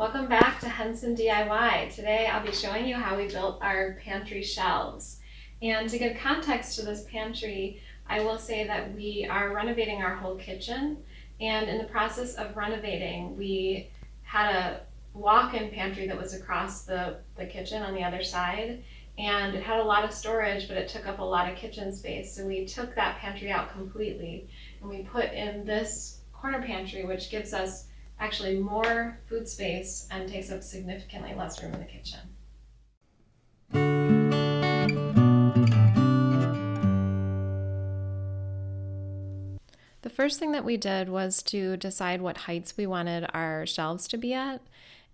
Welcome back to Henson DIY. Today I'll be showing you how we built our pantry shelves. And to give context to this pantry, I will say that we are renovating our whole kitchen. And in the process of renovating, we had a walk-in pantry that was across the kitchen on the other side. And it had a lot of storage, but it took up a lot of kitchen space. So we took that pantry out completely and we put in this corner pantry, which gives us actually more food space and takes up significantly less room in the kitchen. The first thing that we did was to decide what heights we wanted our shelves to be at.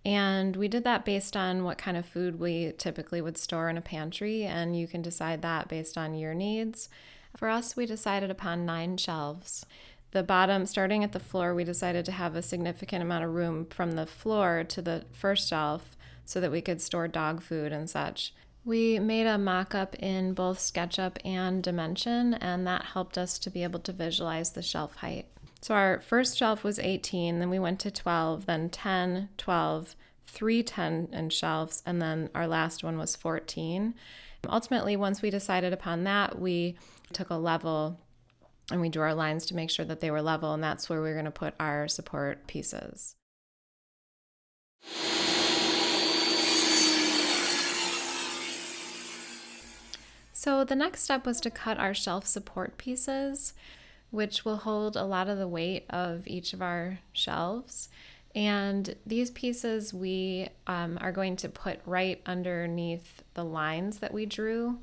And we did that based on what kind of food we typically would store in a pantry, and you can decide that based on your needs. For us, we decided upon 9 shelves. The bottom, starting at the floor, we decided to have a significant amount of room from the floor to the first shelf so that we could store dog food and such. We made a mock-up in both SketchUp and Dimension, and that helped us to be able to visualize the shelf height. So our first shelf was 18, then we went to 12, then 10, 12, 3 10-inch shelves, and then our last one was 14. Ultimately, once we decided upon that, we took a level and we drew our lines to make sure that they were level, and that's where we're going to put our support pieces. So the next step was to cut our shelf support pieces, which will hold a lot of the weight of each of our shelves. And these pieces we are going to put right underneath the lines that we drew.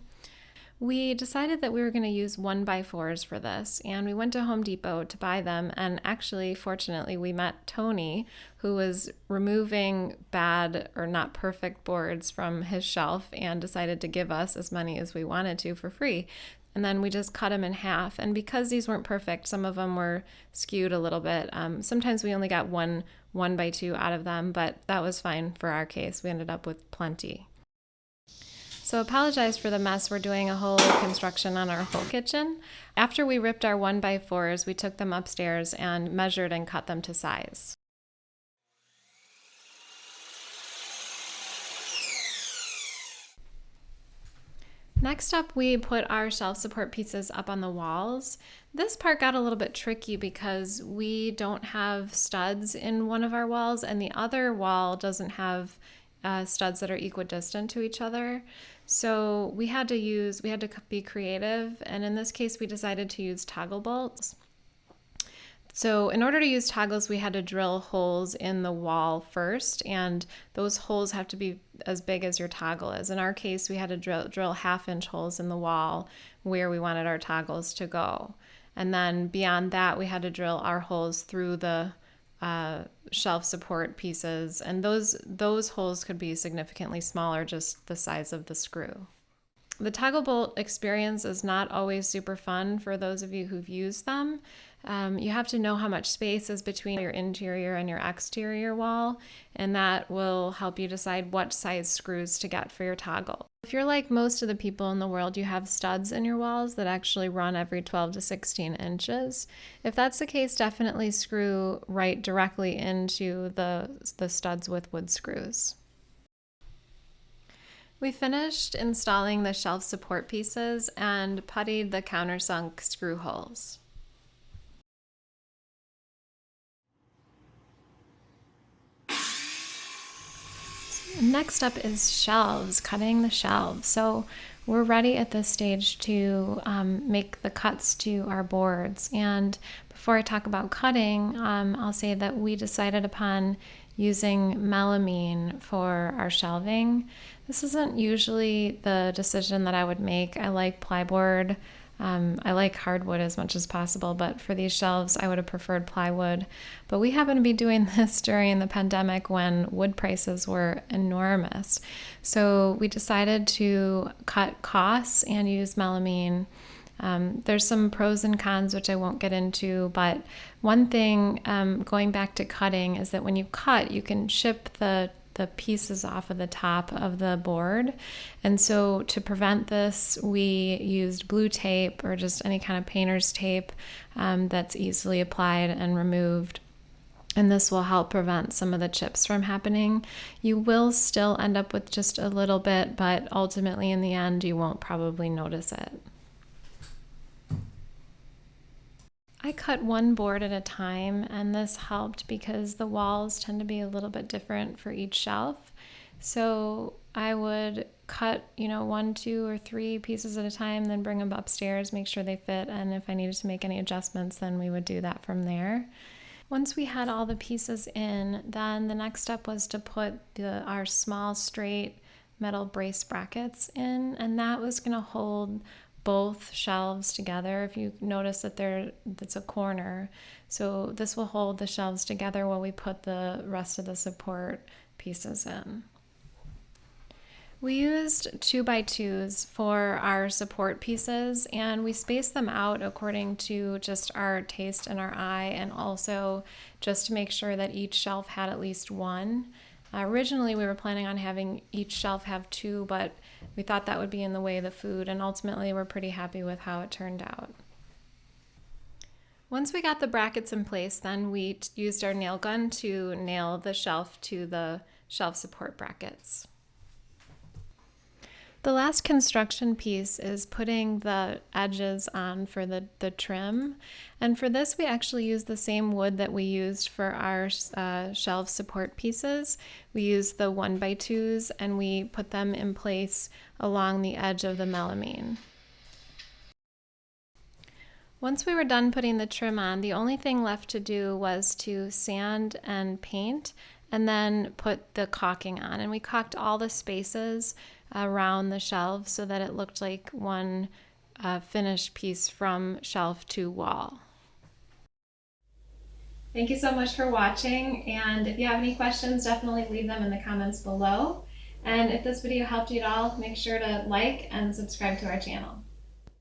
We decided that we were going to use 1x4s for this, and we went to Home Depot to buy them, and actually, fortunately, we met Tony, who was removing bad or not perfect boards from his shelf and decided to give us as many as we wanted to for free. And then we just cut them in half, and because these weren't perfect, some of them were skewed a little bit. Sometimes we only got 1x2 out of them, but that was fine for our case. We ended up with plenty. So apologize for the mess. We're doing a whole construction on our whole kitchen. After we ripped our 1x4s, we took them upstairs and measured and cut them to size. Next up, we put our shelf support pieces up on the walls. This part got a little bit tricky because we don't have studs in one of our walls, and the other wall doesn't have studs that are equidistant to each other. So we had to be creative, and in this case we decided to use toggle bolts. So in order to use toggles, we had to drill holes in the wall first, and those holes have to be as big as your toggle is. In our case, we had to drill 1/2-inch holes in the wall where we wanted our toggles to go. And then beyond that, we had to drill our holes through the shelf support pieces, and those holes could be significantly smaller, just the size of the screw. The toggle bolt experience is not always super fun for those of you who've used them. You have to know how much space is between your interior and your exterior wall, and that will help you decide what size screws to get for your toggle. If you're like most of the people in the world, you have studs in your walls that actually run every 12 to 16 inches. If that's the case, definitely screw right directly into the studs with wood screws. We finished installing the shelf support pieces and puttied the countersunk screw holes. Next up is shelves, cutting the shelves. So we're ready at this stage to make the cuts to our boards. And before I talk about cutting, I'll say that we decided upon using melamine for our shelving. This isn't usually the decision that I would make. I like plyboard. I like hardwood as much as possible, but for these shelves, I would have preferred plywood. But we happen to be doing this during the pandemic when wood prices were enormous. So we decided to cut costs and use melamine. There's some pros and cons, which I won't get into, but one thing going back to cutting is that when you cut, you can chip the pieces off of the top of the board. And so to prevent this, we used blue tape or just any kind of painter's tape that's easily applied and removed. and this will help prevent some of the chips from happening. You will still end up with just a little bit, but ultimately in the end you won't probably notice it. I cut one board at a time, and this helped because the walls tend to be a little bit different for each shelf. So I would cut, 1, 2, or 3 pieces at a time, then bring them upstairs, make sure they fit, and if I needed to make any adjustments, then we would do that from there. Once we had all the pieces in, then the next step was to put our small straight metal brace brackets in, and that was going to hold both shelves together. If you notice that that's a corner, so this will hold the shelves together while we put the rest of the support pieces in. We used 2x2s for our support pieces, and we spaced them out according to just our taste and our eye, and also just to make sure that each shelf had at least one. Originally, we were planning on having each shelf have 2, but we thought that would be in the way of the food, and ultimately we're pretty happy with how it turned out. Once we got the brackets in place, then we used our nail gun to nail the shelf to the shelf support brackets. The last construction piece is putting the edges on for the trim. And for this, we actually used the same wood that we used for our shelf support pieces. We used the 1x2s, and we put them in place along the edge of the melamine. Once we were done putting the trim on, the only thing left to do was to sand and paint, and then put the caulking on. And we caulked all the spaces around the shelves so that it looked like one finished piece from shelf to wall. Thank you so much for watching, and if you have any questions, definitely leave them in the comments below. And if this video helped you at all, make sure to like and subscribe to our channel.